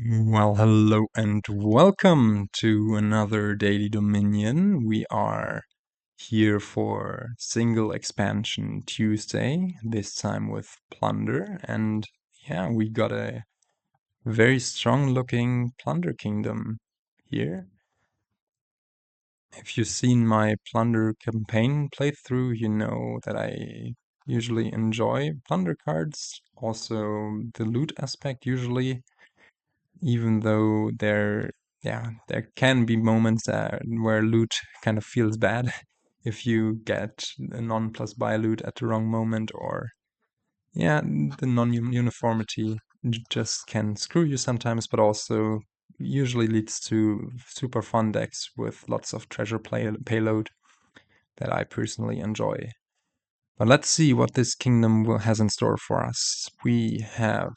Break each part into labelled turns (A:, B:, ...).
A: Well, hello and welcome to another Daily Dominion. We are here for Single Expansion Tuesday, this time with Plunder. And yeah, we got a very strong looking Plunder Kingdom here. If you've seen my Plunder campaign playthrough, you know that I usually enjoy Plunder cards. Also, the loot aspect usually, even though there can be moments where loot kind of feels bad if you get a non plus buy loot at the wrong moment, or the non-uniformity just can screw you sometimes, but also usually leads to super fun decks with lots of treasure payload that I personally enjoy. But let's see what this kingdom has in store for us. We have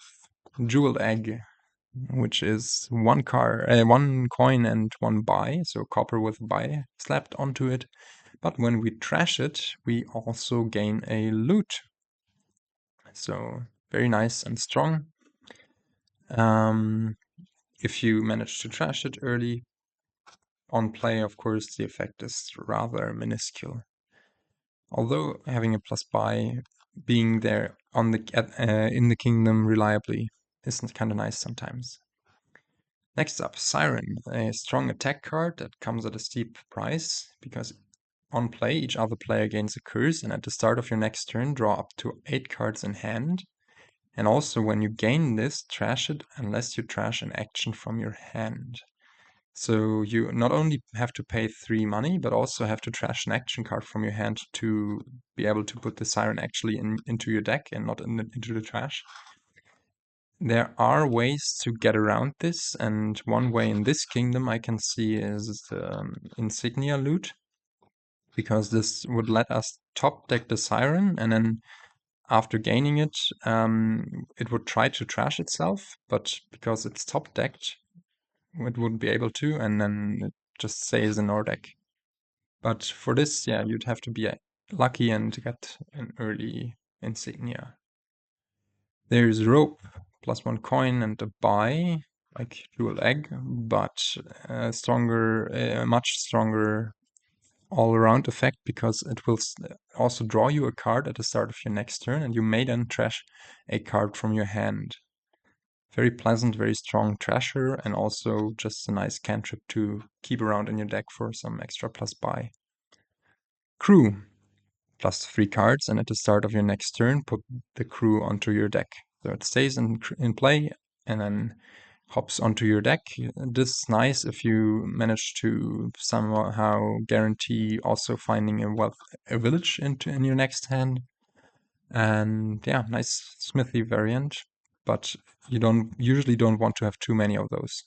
A: Jeweled Egg, which is one coin and one buy, so copper with buy slapped onto it. But when we trash it, we also gain a loot. So very nice and strong. If you manage to trash it early on play, of course, the effect is rather minuscule. Although having a plus buy, being there on in the kingdom reliably, is kind of nice sometimes. Next up, Siren, a strong attack card that comes at a steep price, because on play, each other player gains a curse, and at the start of your next turn, draw up to 8 cards in hand. And also, when you gain this, trash it unless you trash an action from your hand. So you not only have to pay 3 money, but also have to trash an action card from your hand to be able to put the Siren actually into your deck and not into the trash. There are ways to get around this, and one way in this kingdom I can see is insignia loot, because this would let us top deck the Siren, and then after gaining it, it would try to trash itself, but because it's top decked, it wouldn't be able to, and then it just stays in our deck. But for this, you'd have to be lucky and get an early insignia. There's rope, plus 1 coin and a buy, like Jewel Egg, but much stronger all-around effect, because it will also draw you a card at the start of your next turn, and you may then trash a card from your hand. Very pleasant, very strong trasher, and also just a nice cantrip to keep around in your deck for some extra plus buy. Crew, plus 3 cards, and at the start of your next turn, put the crew onto your deck. So it stays in play and then hops onto your deck. This is nice if you manage to somehow guarantee also finding a village in your next hand. And yeah, nice smithy variant, but you usually don't want to have too many of those.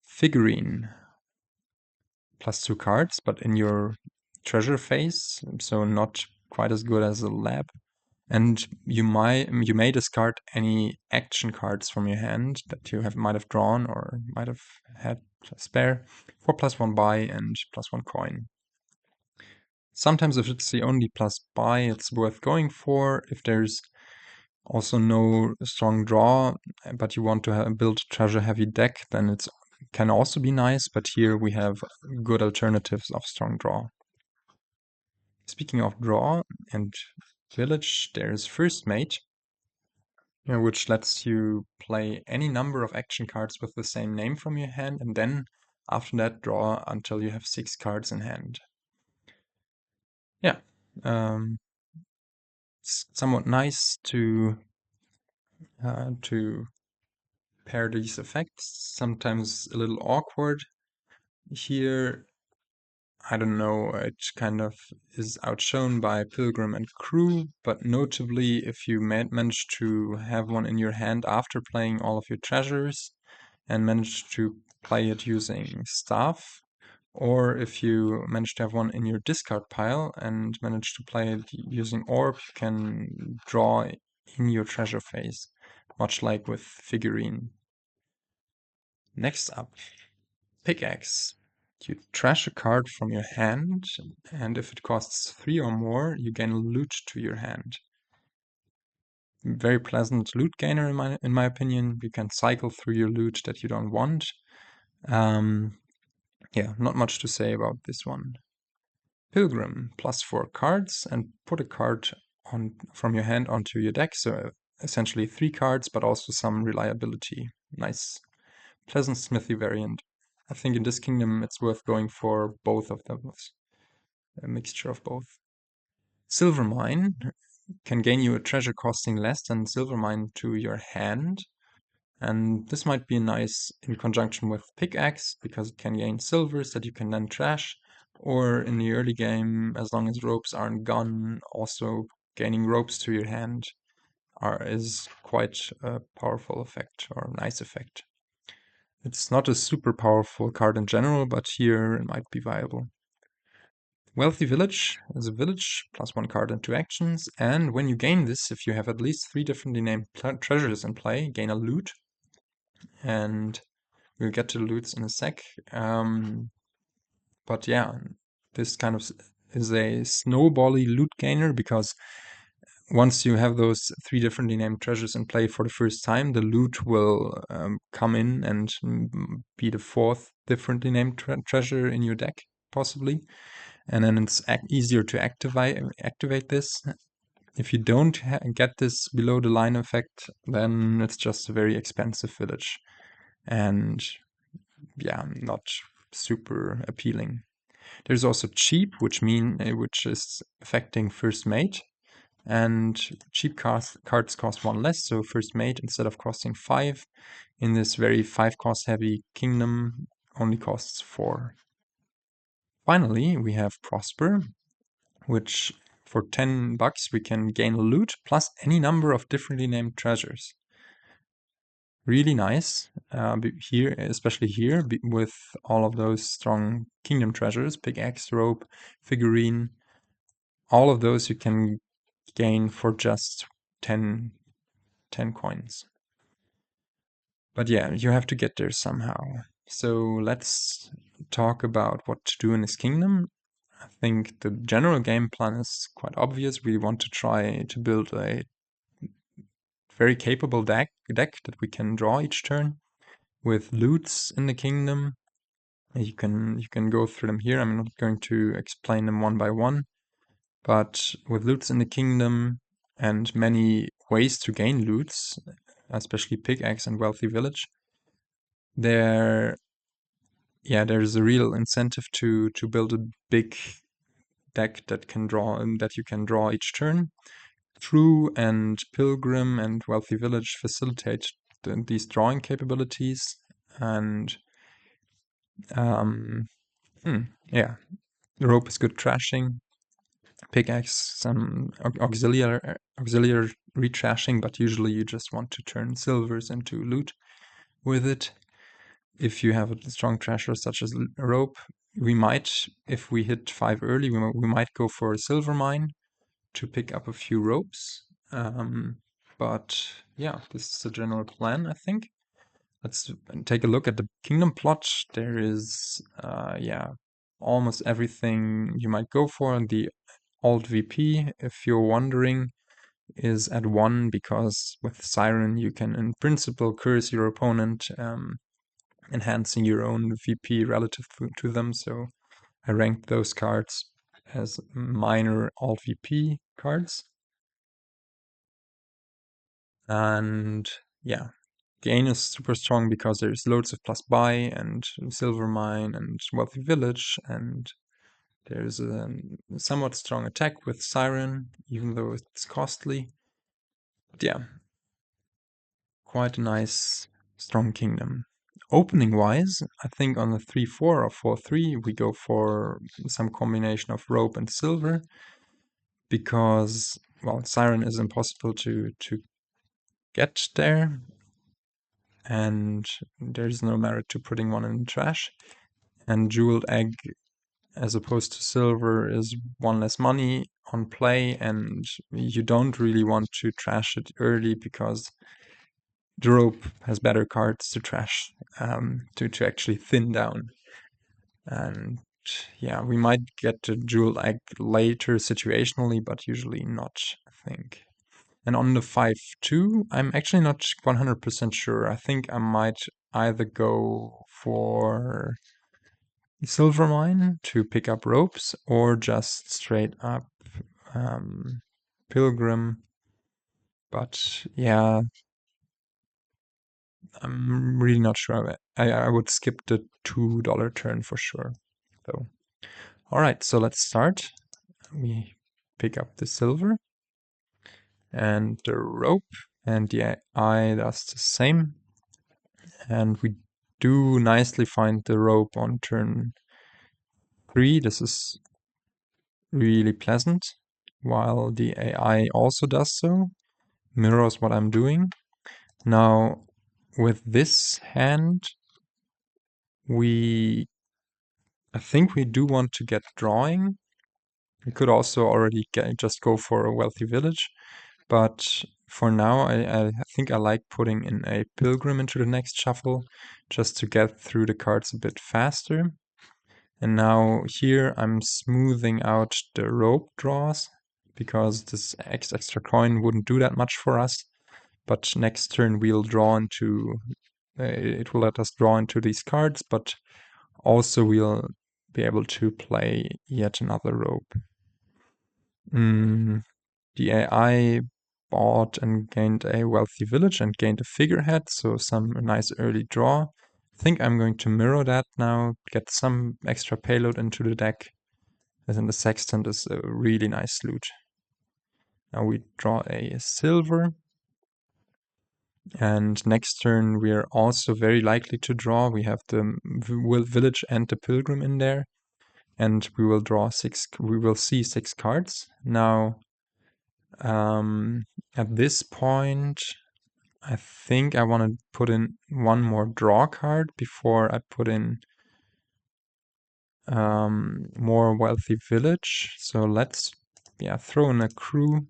A: Figurine, plus 2 cards, but in your treasure phase, so not quite as good as a lab. And you may discard any action cards from your hand that you might have drawn or might have had spare for plus 1 buy and plus 1 coin. Sometimes if it's the only plus buy, it's worth going for. If there's also no strong draw, but you want to build a treasure heavy deck, then it can also be nice, but here we have good alternatives of strong draw. Speaking of draw and village, there's First Mate, which lets you play any number of action cards with the same name from your hand, and then after that draw until you have 6 cards in hand. Yeah, it's somewhat nice to pair these effects. Sometimes a little awkward. Here, I don't know, it kind of is outshone by Pilgrim and Crew, but notably if you manage to have one in your hand after playing all of your treasures and manage to play it using Staff, or if you manage to have one in your discard pile and manage to play it using Orb, you can draw in your treasure phase, much like with Figurine. Next up, Pickaxe. You trash a card from your hand, and if it costs 3 or more, you gain loot to your hand. very pleasant loot gainer in my opinion. You can cycle through your loot that you don't want. Yeah, not much to say about this one. Pilgrim, +4 cards, and put a card from your hand onto your deck, so essentially 3 cards, but also some reliability. Nice, pleasant smithy variant. I think in this kingdom it's worth going for both of those, a mixture of both. Silver Mine can gain you a treasure costing less than Silver Mine to your hand, and this might be nice in conjunction with Pickaxe, because it can gain silvers that you can then trash, or in the early game, as long as ropes aren't gone, also gaining ropes to your hand is quite a powerful effect, or a nice effect. It's not a super powerful card in general, but here it might be viable. Wealthy Village is a village, +1 card and 2 actions, and when you gain this, if you have at least 3 differently named treasures in play, gain a loot, and we'll get to the loots in a sec. But yeah, this kind of is a snowbally loot gainer, because once you have those 3 differently named treasures in play for the first time, the loot will come in and be the 4th differently named treasure in your deck, possibly. And then it's easier to activate this. If you don't get this below the line effect, then it's just a very expensive village, and yeah, not super appealing. There's also cheap, which is affecting first mate, and cheap cards cost 1 less, so first mate, instead of costing 5 in this very 5 cost heavy kingdom, only costs 4. Finally, we have Prosper, which for $10 we can gain a loot plus any number of differently named treasures. Really nice, here, especially here, with all of those strong kingdom treasures, pickaxe, rope, figurine, all of those you can gain for just 10 coins. But yeah, you have to get there somehow. So let's talk about what to do in this kingdom. I think the general game plan is quite obvious. We want to try to build a very capable deck that we can draw each turn with loots in the kingdom. You can go through them here. I'm not going to explain them one by one, but with loots in the kingdom and many ways to gain loots, especially pickaxe and wealthy village, there's a real incentive to build a big deck that you can draw each turn. True and Pilgrim and Wealthy Village facilitate these drawing capabilities, and yeah, the rope is good trashing. Pickaxe some auxiliary trashing, but usually you just want to turn silvers into loot with it. If you have a strong trasher such as rope, we might, if we hit 5 early, we might go for a silver mine to pick up a few ropes. But yeah, this is the general plan, I think. Let's take a look at the kingdom plot. There is, almost everything you might go for. The alt VP, if you're wondering, is at 1, because with Siren you can in principle curse your opponent, enhancing your own VP relative to them. So I ranked those cards as minor alt VP cards. And yeah, gain is super strong because there's loads of plus buy and silver mine and wealthy village, and there's a somewhat strong attack with Siren, even though it's costly. But yeah, quite a nice strong kingdom. Opening wise, I think on the 3-4 or 4-3 we go for some combination of rope and silver, because well, Siren is impossible to get there, and there's no merit to putting one in the trash. And jeweled egg, as opposed to silver, is 1 less money on play, and you don't really want to trash it early because the rope has better cards to trash, to actually thin down. And yeah, we might get the jeweled egg later situationally, but usually not, I think. And on the 5-2, I'm actually not 100% sure. I think I might either go for Silver Mine to pick up ropes or just straight up Pilgrim. But yeah, I'm really not sure. I would skip the $2 turn for sure, though. All right, so let's start. We pick up the silver and the rope, and the AI does the same. And we do nicely find the rope on turn 3. This is really pleasant, while the AI also does so, mirrors what I'm doing. Now, with this hand, I think we do want to get drawing. We could also already just go for a wealthy village, but for now, I think I like putting in a pilgrim into the next shuffle, just to get through the cards a bit faster. And now here I'm smoothing out the rope draws, because this extra coin wouldn't do that much for us. But next turn we'll draw into, it will let us draw into these cards, but also we'll be able to play yet another rope. The AI bought and gained a wealthy village and gained a figurehead, so some nice early draw. I think I'm going to mirror that now, get some extra payload into the deck, as in the sextant is a really nice loot. Now we draw a silver, and next turn we are also very likely to draw. We have the village and the pilgrim in there, and we will draw 6. We will see 6 cards. Now, at this point, I think I want to put in one more draw card before I put in more wealthy village. So let's throw in a crew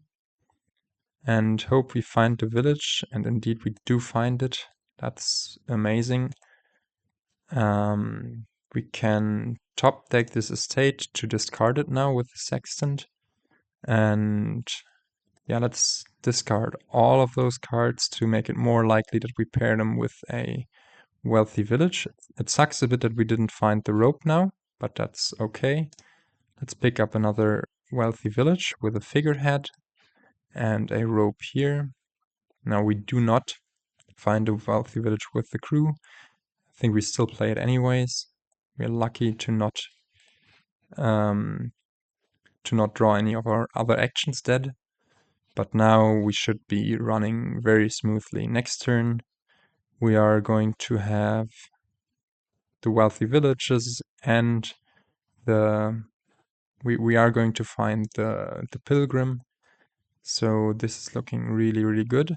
A: and hope we find the village. And indeed we do find it. That's amazing. We can top deck this estate to discard it now with the sextant. And yeah, let's discard all of those cards to make it more likely that we pair them with a wealthy village. It sucks a bit that we didn't find the rope now, but that's okay. Let's pick up another wealthy village with a figurehead and a rope here. Now we do not find a wealthy village with the crew. I think we still play it anyways. We're lucky to not draw any of our other actions dead. But now we should be running very smoothly. Next turn we are going to have the wealthy villages and we are going to find the pilgrim. So this is looking really, really good.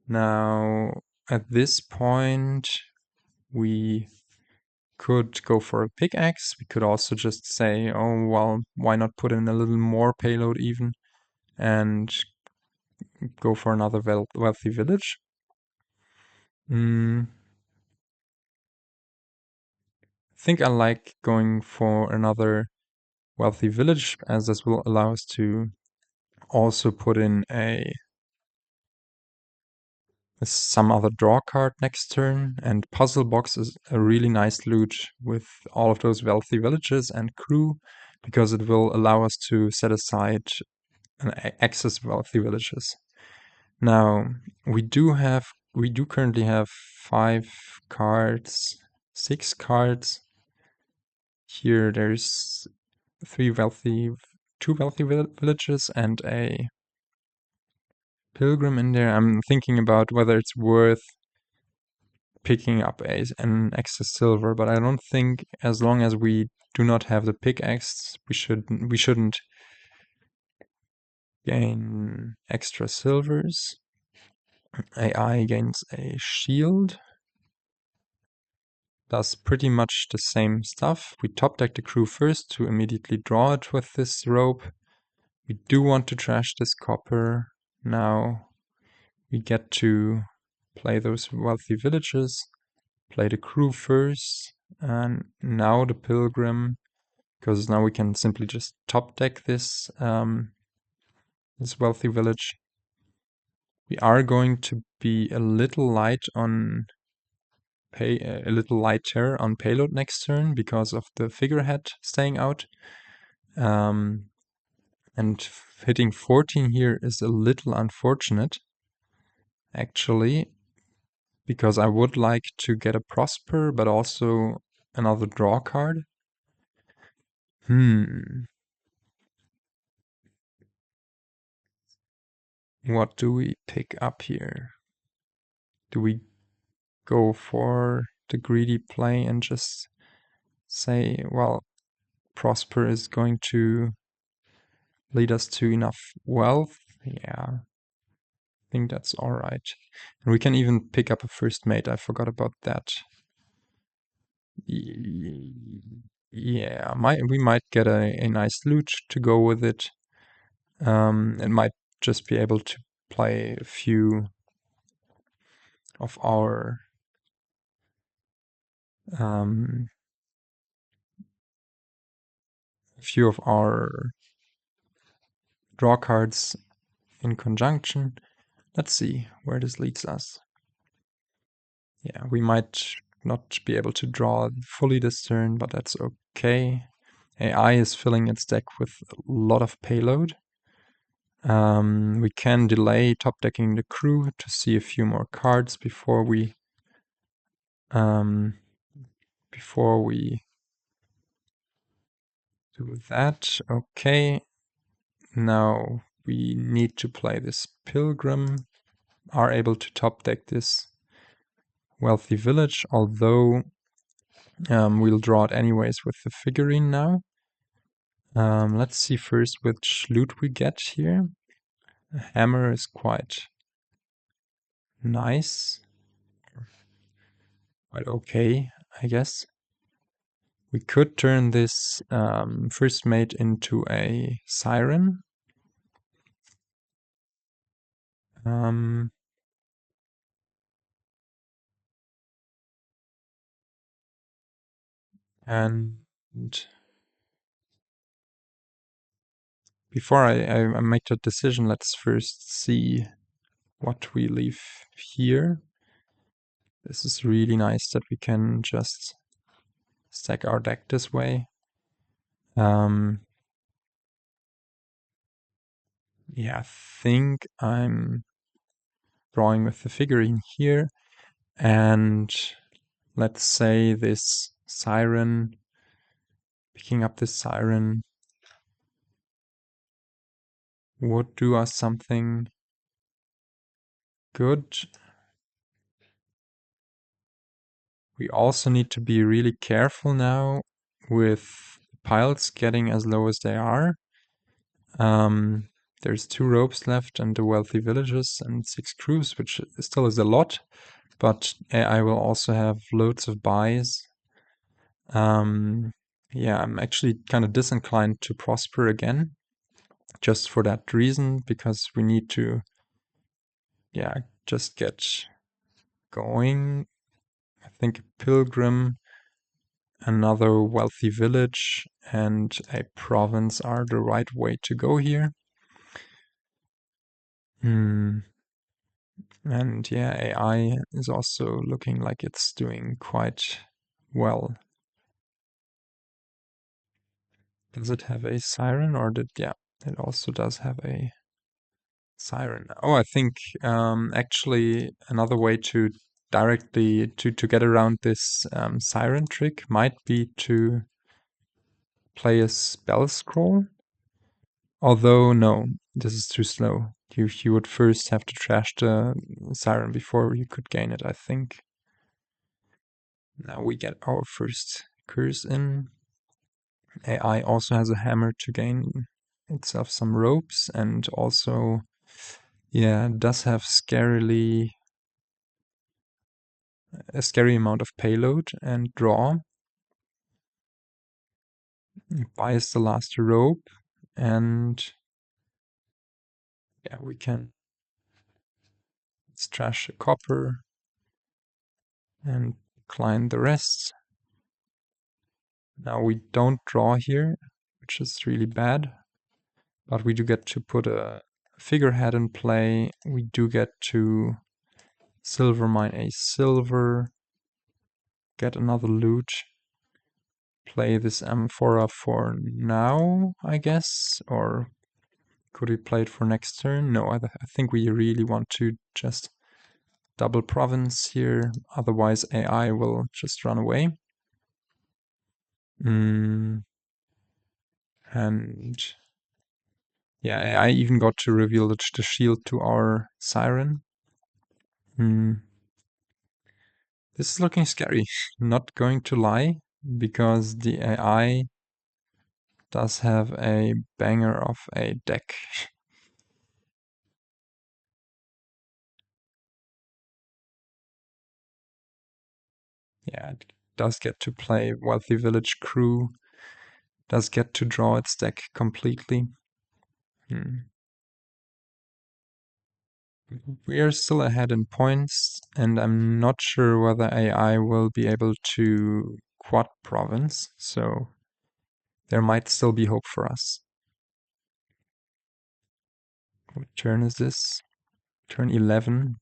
A: Now at this point we could go for a pickaxe. We could also just say, oh well, why not put in a little more payload even and go for another wealthy village. I think I like going for another wealthy village, as this will allow us to also put in some other draw card next turn. And puzzle box is a really nice loot with all of those wealthy villages and crew, because it will allow us to set aside an excess wealthy villages. Now we do currently have 5 cards, 6 cards. Here there's 2 wealthy villages and a pilgrim in there. I'm thinking about whether it's worth picking up an excess silver, but I don't think, as long as we do not have the pickaxe, we shouldn't gain extra silvers. AI gains a shield. Does pretty much the same stuff. We top deck the crew first to immediately draw it with this rope. We do want to trash this copper. Now we get to play those wealthy villages, play the crew first, and now the pilgrim, because now we can simply just top deck this this wealthy village. We are going to be a little light on a little lighter on payload next turn because of the figurehead staying out. And hitting 14 here is a little unfortunate, actually, because I would like to get a Prosper, but also another draw card. What do we pick up here? Do we go for the greedy play and just say, well, Prosper is going to lead us to enough wealth? Yeah, I think that's all right. And we can even pick up a first mate. I forgot about that. Yeah, we might get a nice loot to go with it. It might just be able to play a few of our draw cards in conjunction. Let's see where this leads us. Yeah, we might not be able to draw fully this turn, but that's okay. AI is filling its deck with a lot of payload. We can delay top decking the crew to see a few more cards before we do that. Okay, now we need to play this Pilgrim, are able to top deck this Wealthy Village, although we'll draw it anyways with the figurine now. Let's see first which loot we get here. A hammer is quite nice. Quite okay, I guess. We could turn this first mate into a Siren. And before I make that decision, let's first see what we leave here. This is really nice that we can just stack our deck this way. Yeah, I think I'm drawing with the figurine here, and let's say this Siren, picking up this Siren would do us something good. We also need to be really careful now with piles getting as low as they are. There's 2 ropes left and the wealthy villages and 6 crews, which still is a lot, but I will also have loads of buys. Yeah, I'm actually kind of disinclined to prosper again, just for that reason, because we need to, yeah, just get going. I think a pilgrim, another wealthy village, and a province are the right way to go here. And yeah, AI is also looking like it's doing quite well. Does it have a siren, or yeah, it also does have a siren. Oh, I think actually another way to directly to get around this siren trick might be to play a spell scroll. Although no, this is too slow. You would first have to trash the siren before you could gain it, I think. Now we get our first curse in. AI also has a hammer to gain itself some ropes, and also, yeah, does have a scary amount of payload and draw. Buys the last rope, and yeah, we can trash a copper and decline the rest. Now we don't draw here, which is really bad, but we do get to put a figurehead in play, we do get to silver mine a silver, get another loot, play this amphora for now, I guess, or could we play it for next turn? No, I think we really want to just double province here, otherwise AI will just run away. And yeah, AI even got to reveal the shield to our Siren. This is looking scary, not going to lie, because the AI does have a banger of a deck. Yeah, it does get to play Wealthy Village Crew, does get to draw its deck completely. We are still ahead in points, and I'm not sure whether AI will be able to quad province, so there might still be hope for us. What turn is this? Turn 11,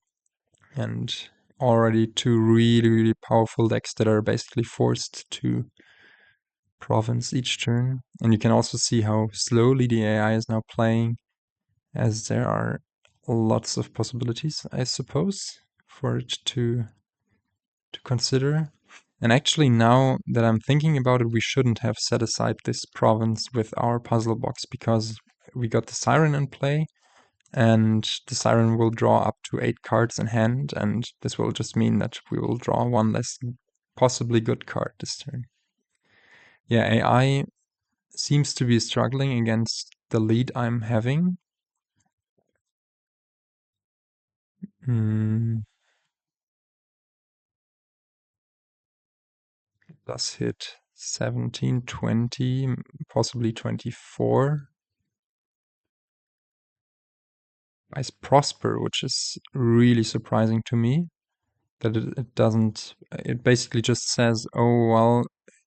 A: and already two really, really powerful decks that are basically forced to province each turn. And you can also see how slowly the AI is now playing, as there are lots of possibilities, I suppose, for it to consider. And actually, now that I'm thinking about it, we shouldn't have set aside this province with our puzzle box, because we got the Siren in play, and the Siren will draw up to 8 cards in hand, and this will just mean that we will draw one less possibly good card this turn. Yeah, AI seems to be struggling against the lead I'm having. Does hit 17, 20, possibly 24. Buys Prosper, which is really surprising to me. That it doesn't, it basically just says, oh, well,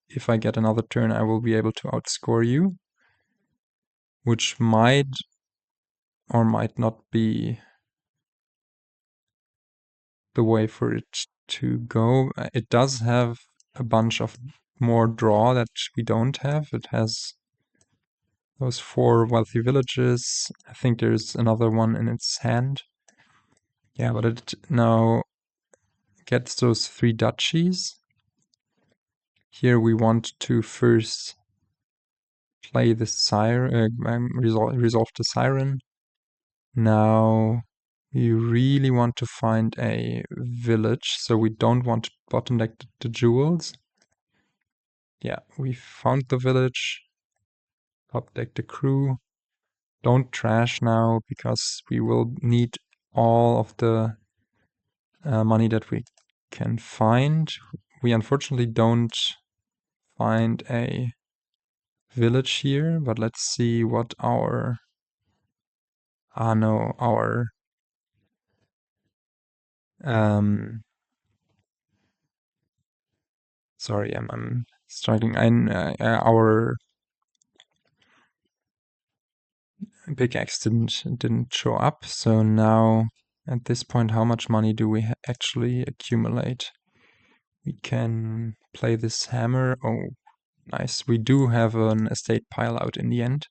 A: if I get another turn, I will be able to outscore you, which might or might not be the way for it to go. It does have a bunch of more draw that we don't have. It has those 4 wealthy villages. I think there's another one in its hand. Yeah, but it now gets those 3 duchies. Here we want to first play the Siren, resolve the Siren. Now we really want to find a village, so we don't want to bottom deck the jewels. Yeah, we found the village. Top deck the crew. Don't trash now, because we will need all of the money that we can find. We unfortunately don't find a village here, but let's see what our sorry, I'm struggling. Our pickaxe didn't show up, so now at this point, how much money do we actually accumulate? We can play this hammer. Oh, nice. We do have an estate pile out in the end,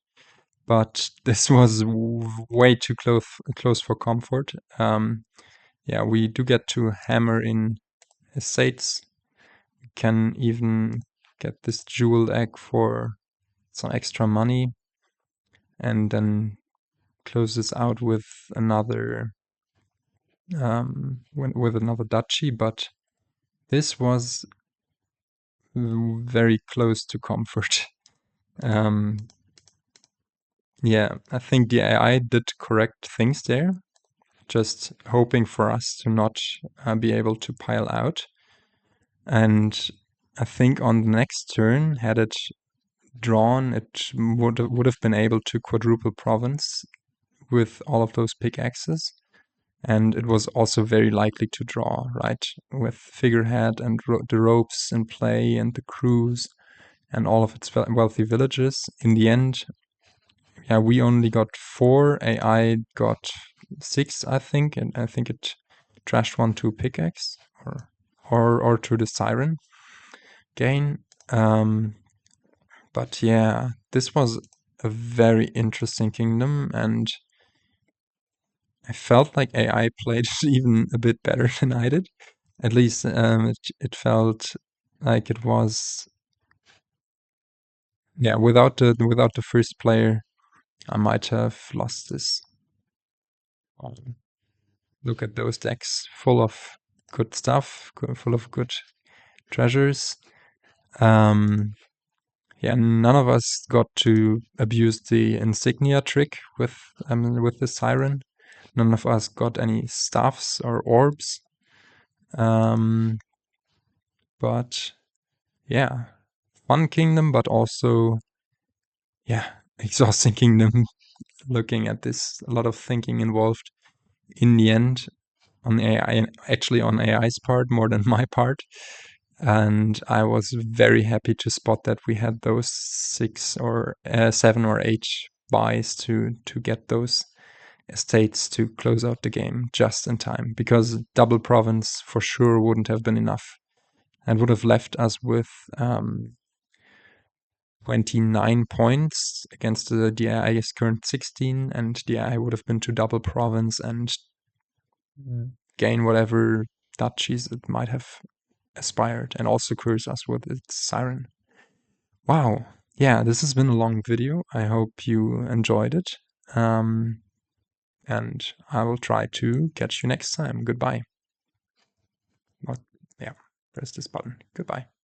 A: but this was way too close for comfort. Yeah, we do get to hammer in estates. We can even get this jeweled egg for some extra money, and then close this out with another duchy. But this was very close to comfort. Yeah, I think the AI did correct things there, just hoping for us to not be able to pile out. And I think on the next turn, had it drawn, it would have been able to quadruple province with all of those pickaxes. And it was also very likely to draw, right? With figurehead and the ropes in play and the crews and all of its wealthy villages. In the end, yeah, we only got 4. AI got 6, I think, and I think it trashed one to pickaxe or to the Siren gain. But yeah, this was a very interesting kingdom, and I felt like AI played even a bit better than I did. At least it felt like it was, yeah. Without the first player, I might have lost this. Look at those decks, full of good stuff, full of good treasures. Yeah, none of us got to abuse the insignia trick with the Siren. None of us got any staffs or orbs. But yeah, fun kingdom, but also, yeah, exhausting kingdom. Looking at this, a lot of thinking involved in the end on AI, actually on AI's part more than my part. And I was very happy to spot that we had those 7 or 8 buys to get those estates to close out the game just in time, because double province for sure wouldn't have been enough and would have left us with 29 points against the DI's current 16, and DI would have been to double province and gain whatever duchies it might have aspired, and also curse us with its Siren. Wow. Yeah, this has been a long video. I hope you enjoyed it. And I will try to catch you next time. Goodbye. What? Yeah, press this button. Goodbye.